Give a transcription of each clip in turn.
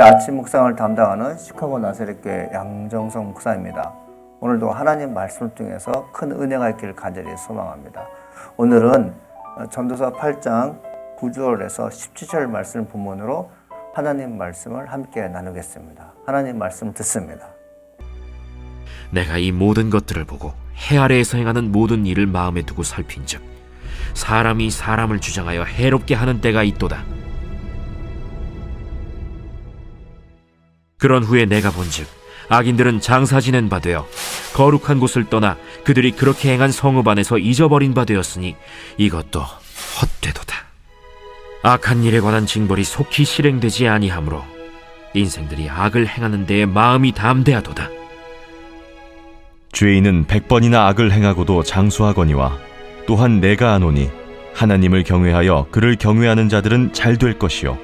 아침 묵상을 담당하는 시카고 나사렛교회 양정성 목사입니다. 오늘도 하나님 말씀을 통해서 큰 은혜가 있기를 간절히 소망합니다. 오늘은 전도서 8장 9절에서 17절 말씀을 본문으로 하나님 말씀을 함께 나누겠습니다. 하나님 말씀 듣습니다. 내가 이 모든 것들을 보고 해 아래에서 행하는 모든 일을 마음에 두고 살핀즉 사람이 사람을 주장하여 해롭게 하는 때가 있도다. 그런 후에 내가 본즉 악인들은 장사 지낸 바 되어 거룩한 곳을 떠나 그들이 그렇게 행한 성읍 안에서 잊어버린 바 되었으니 이것도 헛되도다. 악한 일에 관한 징벌이 속히 실행되지 아니하므로 인생들이 악을 행하는 데에 마음이 담대하도다. 죄인은 100번이나 악을 행하고도 장수하거니와 또한 내가 아노니 하나님을 경외하여 그를 경외하는 자들은 잘 될 것이요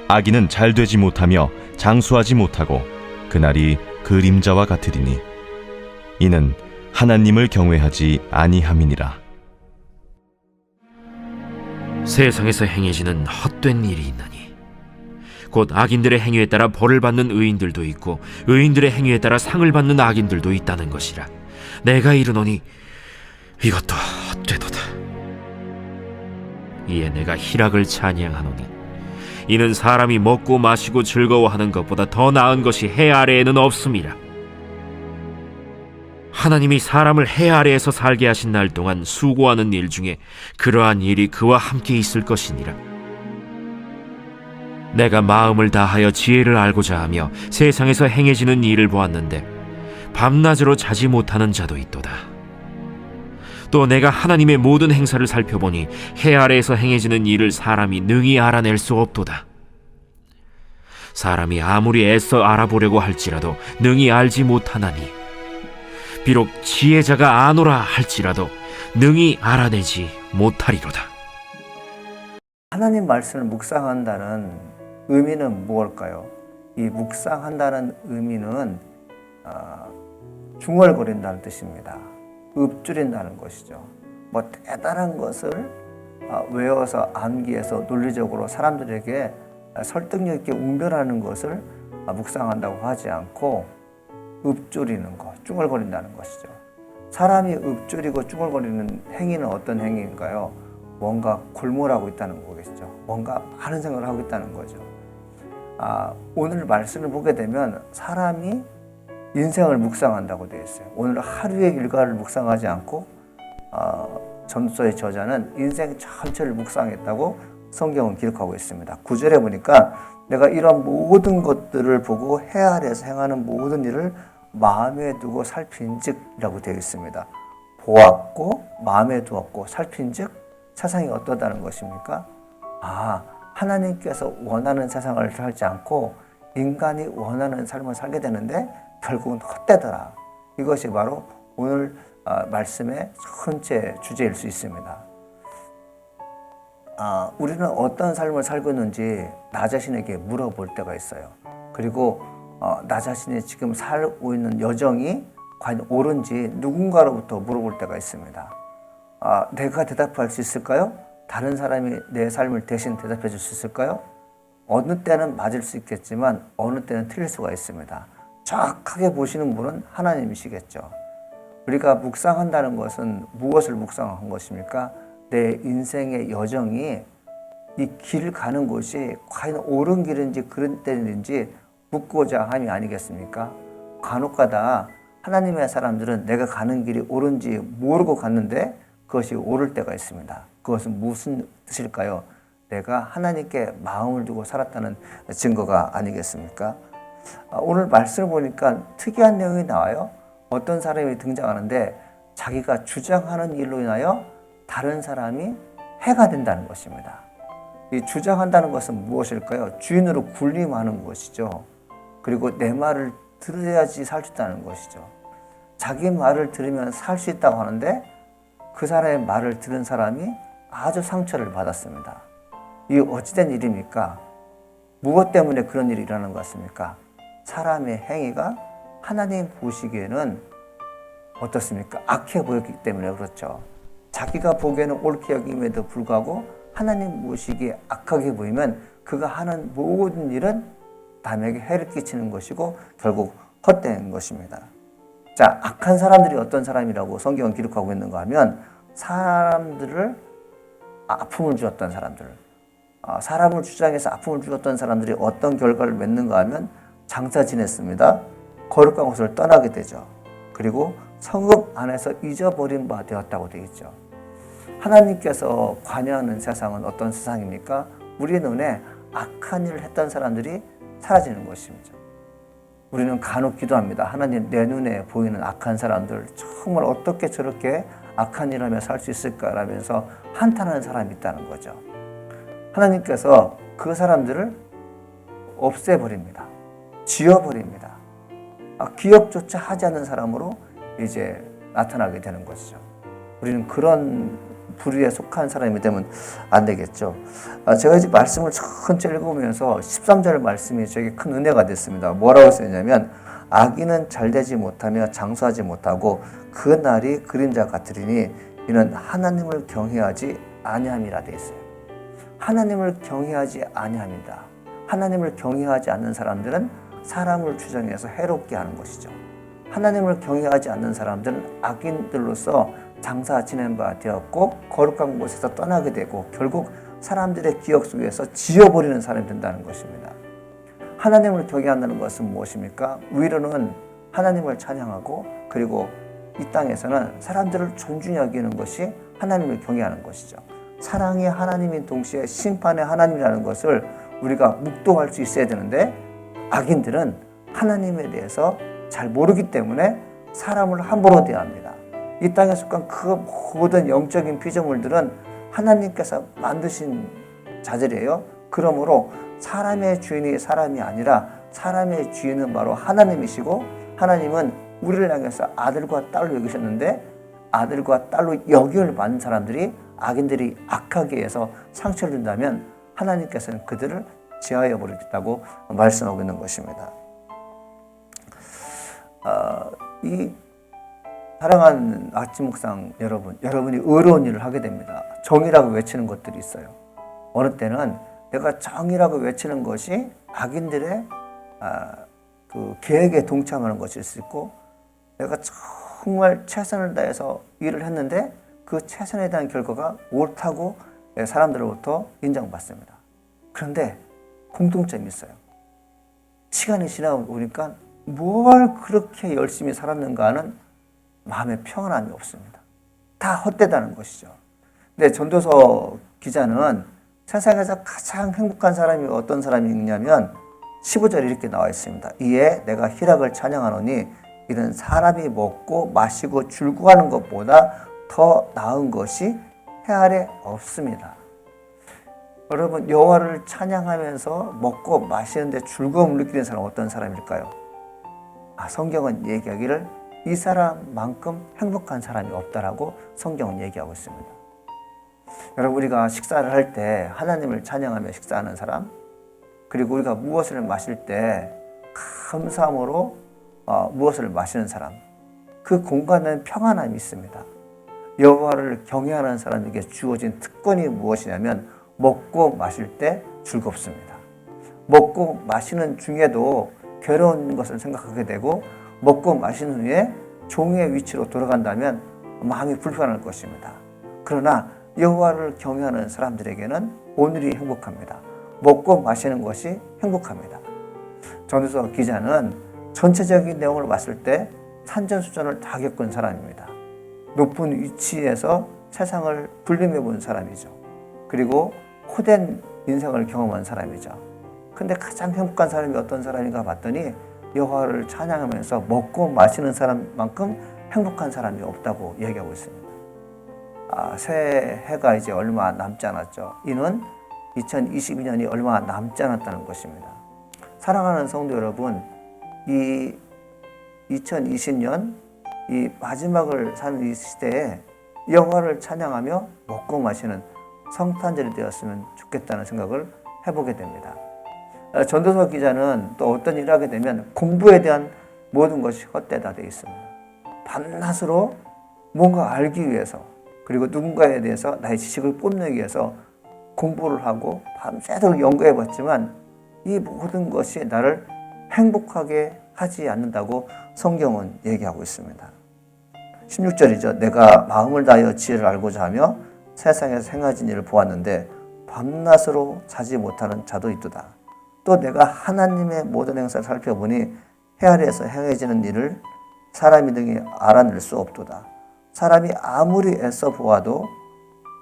악인은 잘 되지 못하며 장수하지 못하고 그날이 그림자와 같으리니 이는 하나님을 경외하지 아니함이니라. 세상에서 행해지는 헛된 일이 있나니 곧 악인들의 행위에 따라 벌을 받는 의인들도 있고 의인들의 행위에 따라 상을 받는 악인들도 있다는 것이라. 내가 이르노니 이것도 헛되도다. 이에 내가 희락을 찬양하노니 이는 사람이 먹고 마시고 즐거워하는 것보다 더 나은 것이 해 아래에는 없음이라. 하나님이 사람을 해 아래에서 살게 하신 날 동안 수고하는 일 중에 그러한 일이 그와 함께 있을 것이니라. 내가 마음을 다하여 지혜를 알고자 하며 세상에서 행해지는 일을 보았는데 밤낮으로 자지 못하는 자도 있도다. 또 내가 하나님의 모든 행사를 살펴보니 해 아래에서 행해지는 일을 사람이 능히 알아낼 수 없도다. 사람이 아무리 애써 알아보려고 할지라도 능히 알지 못하나니 비록 지혜자가 아노라 할지라도 능히 알아내지 못하리로다. 하나님 말씀을 묵상한다는 의미는 무엇일까요? 이 묵상한다는 의미는 중얼거린다는 뜻입니다. 읊조린다는 것이죠. 뭐 대단한 것을 외워서 암기해서 논리적으로 사람들에게 설득력 있게 웅변하는 것을 묵상한다고 하지 않고 읊조리는 것, 중얼거린다는 것이죠. 사람이 읊조리고 중얼거리는 행위는 어떤 행위인가요? 뭔가 골몰하고 있다는 거겠죠. 뭔가 많은 생각을 하고 있다는 거죠. 오늘 말씀을 보게 되면 사람이 인생을 묵상한다고 되어 있어요. 오늘 하루의 일과를 묵상하지 않고 전도서의 저자는 인생 전체를 묵상했다고 성경은 기록하고 있습니다. 9절에 보니까 내가 이런 모든 것들을 보고 해 아래에서 행하는 모든 일을 마음에 두고 살핀즉이라고 되어 있습니다. 보았고 마음에 두었고 살핀즉 세상이 어떠다는 것입니까? 하나님께서 원하는 세상을 살지 않고 인간이 원하는 삶을 살게 되는데 결국은 헛되더라. 이것이 바로 오늘 말씀의 전체 주제일 수 있습니다. 우리는 어떤 삶을 살고 있는지 나 자신에게 물어볼 때가 있어요. 그리고 나 자신이 지금 살고 있는 여정이 과연 옳은지 누군가로부터 물어볼 때가 있습니다. 내가 대답할 수 있을까요? 다른 사람이 내 삶을 대신 대답해 줄 수 있을까요? 어느 때는 맞을 수 있겠지만 어느 때는 틀릴 수가 있습니다. 정확하게 보시는 분은 하나님이시겠죠. 우리가 묵상한다는 것은 무엇을 묵상한 것입니까? 내 인생의 여정이 이 길 가는 곳이 과연 옳은 길인지 그런 때인지 묻고자 함이 아니겠습니까? 간혹가다 하나님의 사람들은 내가 가는 길이 옳은지 모르고 갔는데 그것이 옳을 때가 있습니다. 그것은 무슨 뜻일까요? 내가 하나님께 마음을 두고 살았다는 증거가 아니겠습니까? 오늘 말씀을 보니까 특이한 내용이 나와요. 어떤 사람이 등장하는데 자기가 주장하는 일로 인하여 다른 사람이 해가 된다는 것입니다. 이 주장한다는 것은 무엇일까요? 주인으로 군림하는 것이죠. 그리고 내 말을 들어야지 살 수 있다는 것이죠. 자기 말을 들으면 살 수 있다고 하는데 그 사람의 말을 들은 사람이 아주 상처를 받았습니다. 이 어찌된 일입니까? 무엇 때문에 그런 일이 일어나는 것 같습니까? 사람의 행위가 하나님 보시기에는 어떻습니까? 악해 보였기 때문에 그렇죠. 자기가 보기에는 옳게 여김에도 불구하고 하나님 보시기에 악하게 보이면 그가 하는 모든 일은 남에게 해를 끼치는 것이고 결국 헛된 것입니다. 자, 악한 사람들이 어떤 사람이라고 성경은 기록하고 있는가 하면 사람들을 아픔을 주었던 사람들, 사람을 주장해서 아픔을 주었던 사람들이 어떤 결과를 맺는가 하면 장사 지냈습니다. 거룩한 곳을 떠나게 되죠. 그리고 성읍 안에서 잊어버린 바 되었다고 되어 있죠. 하나님께서 관여하는 세상은 어떤 세상입니까? 우리 눈에 악한 일을 했던 사람들이 사라지는 것입니다. 우리는 간혹 기도합니다. 하나님, 내 눈에 보이는 악한 사람들 정말 어떻게 저렇게 악한 일을 하며 살 수 있을까라면서 한탄하는 사람이 있다는 거죠. 하나님께서 그 사람들을 없애버립니다. 지워버립니다. 기억조차 하지 않는 사람으로 이제 나타나게 되는 것이죠. 우리는 그런 부류에 속한 사람이 되면 안 되겠죠. 제가 이제 말씀을 천천히 읽으면서 13절 말씀이 저에게 큰 은혜가 됐습니다. 뭐라고 쓰였냐면 악인은 잘되지 못하며 장수하지 못하고 그 날이 그림자 같으리니 이는 하나님을 경외하지 아니함이라 되어 있어요. 하나님을 경외하지 아니함이다. 하나님을 경외하지 않는 사람들은 사람을 주장해서 해롭게 하는 것이죠. 하나님을 경외하지 않는 사람들은 악인들로서 장사 지낸 바 되었고 거룩한 곳에서 떠나게 되고 결국 사람들의 기억 속에서 지워버리는 사람이 된다는 것입니다. 하나님을 경외한다는 것은 무엇입니까? 위로는 하나님을 찬양하고 그리고 이 땅에서는 사람들을 존중히 여기는 것이 하나님을 경외하는 것이죠. 사랑의 하나님인 동시에 심판의 하나님이라는 것을 우리가 묵도할 수 있어야 되는데 악인들은 하나님에 대해서 잘 모르기 때문에 사람을 함부로 대합니다. 이 땅에 속한 그 모든 영적인 피조물들은 하나님께서 만드신 자들이에요. 그러므로 사람의 주인이 사람이 아니라 사람의 주인은 바로 하나님이시고 하나님은 우리를 향해서 아들과 딸로 여기셨는데 아들과 딸로 여김을 받는 사람들이 악인들이 악하게 해서 상처를 준다면 하나님께서는 그들을 제하여 버리겠다고 말씀하고 있는 것입니다. 이 사랑하는 아침 묵상 여러분이 의로운 일을 하게 됩니다. 정의라고 외치는 것들이 있어요. 어느 때는 내가 정의라고 외치는 것이 악인들의 그 계획에 동참하는 것일 수 있고 내가 정말 최선을 다해서 일을 했는데 그 최선에 대한 결과가 옳다고 사람들로부터 인정받습니다. 그런데 공통점이 있어요. 시간이 지나고 보니까 뭘 그렇게 열심히 살았는가 하는 마음의 평안함이 없습니다. 다 헛되다는 것이죠. 근데 전도서 기자는 세상에서 가장 행복한 사람이 어떤 사람이 있냐면 15절에 이렇게 나와 있습니다. 이에 내가 희락을 찬양하노니 이는 사람이 먹고 마시고 즐거워하는 것보다 더 나은 것이 해 아래 없습니다. 여러분, 여호와를 찬양하면서 먹고 마시는데 즐거움을 느끼는 사람은 어떤 사람일까요? 성경은 얘기하기를 이 사람만큼 행복한 사람이 없다라고 성경은 얘기하고 있습니다. 여러분, 우리가 식사를 할 때 하나님을 찬양하며 식사하는 사람, 그리고 우리가 무엇을 마실 때 감사함으로 무엇을 마시는 사람, 그 공간에는 평안함이 있습니다. 여호와를 경외하는 사람에게 주어진 특권이 무엇이냐면 먹고 마실 때 즐겁습니다. 먹고 마시는 중에도 괴로운 것을 생각하게 되고 먹고 마신 후에 종의 위치로 돌아간다면 마음이 불편할 것입니다. 그러나 여호와를 경외하는 사람들에게는 오늘이 행복합니다. 먹고 마시는 것이 행복합니다. 전도서 기자는 전체적인 내용을 봤을 때 산전수전을 다 겪은 사람입니다. 높은 위치에서 세상을 불림해 본 사람이죠. 그리고 호된 인생을 경험한 사람이죠. 근데 가장 행복한 사람이 어떤 사람인가 봤더니 여호와를 찬양하면서 먹고 마시는 사람만큼 행복한 사람이 없다고 얘기하고 있습니다. 새해가 이제 얼마 남지 않았죠. 이는 2022년이 얼마 남지 않았다는 것입니다. 사랑하는 성도 여러분, 이 2020년 이 마지막을 사는 이 시대에 여호와를 찬양하며 먹고 마시는 성탄절이 되었으면 좋겠다는 생각을 해보게 됩니다. 전도서 기자는 또 어떤 일을 하게 되면 공부에 대한 모든 것이 헛되다 되어 있습니다. 밤낮으로 뭔가 알기 위해서 그리고 누군가에 대해서 나의 지식을 뽐내기 위해서 공부를 하고 밤새도록 연구해 봤지만 이 모든 것이 나를 행복하게 하지 않는다고 성경은 얘기하고 있습니다. 16절이죠. 내가 마음을 다하여 지혜를 알고자 하며 세상에서 행하진 일을 보았는데 밤낮으로 자지 못하는 자도 있도다. 또 내가 하나님의 모든 행사를 살펴보니 해 아래에서 행해지는 일을 사람이 능히 알아낼 수 없도다. 사람이 아무리 애써 보아도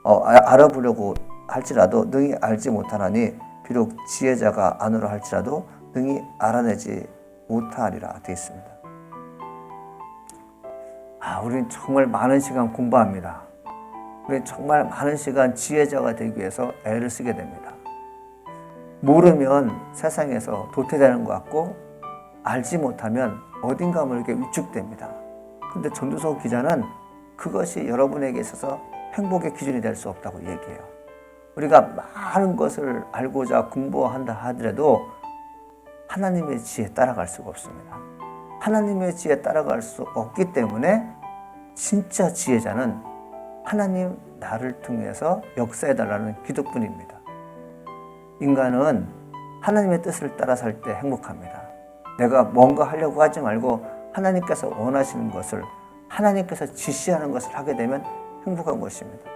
알아보려고 할지라도 능히 알지 못하나니 비록 지혜자가 안으로 할지라도 능히 알아내지 못하리라 되어 있습니다. 우리는 정말 많은 시간 공부합니다. 우리는 정말 많은 시간 지혜자가 되기 위해서 애를 쓰게 됩니다. 모르면 세상에서 도태되는 것 같고 알지 못하면 어딘가 모르게 위축됩니다. 그런데 전도서 기자는 그것이 여러분에게 있어서 행복의 기준이 될 수 없다고 얘기해요. 우리가 많은 것을 알고자 공부한다 하더라도 하나님의 지혜에 따라갈 수가 없습니다. 하나님의 지혜에 따라갈 수 없기 때문에 진짜 지혜자는 하나님 나를 통해서 역사해달라는 기도뿐입니다. 인간은 하나님의 뜻을 따라 살 때 행복합니다. 내가 뭔가 하려고 하지 말고 하나님께서 원하시는 것을, 하나님께서 지시하는 것을 하게 되면 행복한 것입니다.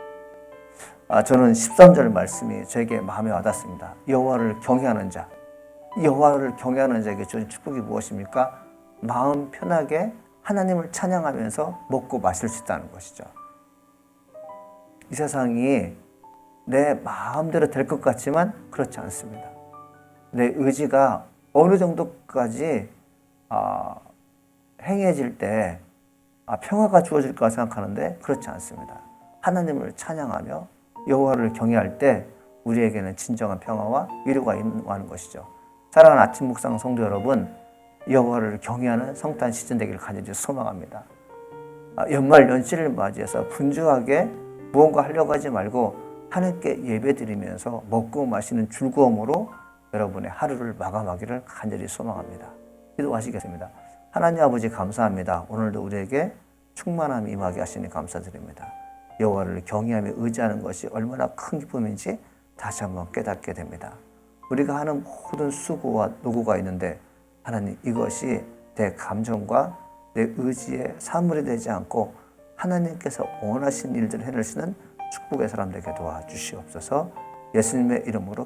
저는 13절 말씀이 저에게 마음에 와닿습니다. 여호와를 경외하는 자, 여호와를 경외하는 자에게 주는 축복이 무엇입니까? 마음 편하게 하나님을 찬양하면서 먹고 마실 수 있다는 것이죠. 이 세상이 내 마음대로 될 것 같지만 그렇지 않습니다. 내 의지가 어느 정도까지 행해질 때 평화가 주어질까 생각하는데 그렇지 않습니다. 하나님을 찬양하며 여호와를 경외할 때 우리에게는 진정한 평화와 위로가 임하는 것이죠. 사랑하는 아침 묵상 성도 여러분, 여호와를 경외하는 성탄 시즌 되기를 간절히 소망합니다. 연말 연시를 맞이해서 분주하게 무언가 하려고 하지 말고 하나님께 예배드리면서 먹고 마시는 즐거움으로 여러분의 하루를 마감하기를 간절히 소망합니다. 기도하시겠습니다. 하나님 아버지 감사합니다. 오늘도 우리에게 충만함이 임하게 하시니 감사드립니다. 여호와를 경외하며 의지하는 것이 얼마나 큰 기쁨인지 다시 한번 깨닫게 됩니다. 우리가 하는 모든 수고와 노고가 있는데 하나님 이것이 내 감정과 내 의지의 사물이 되지 않고 하나님께서 원하시는 일들을 해낼 수 있는 축복의 사람 되게 도와주시옵소서. 예수님의 이름으로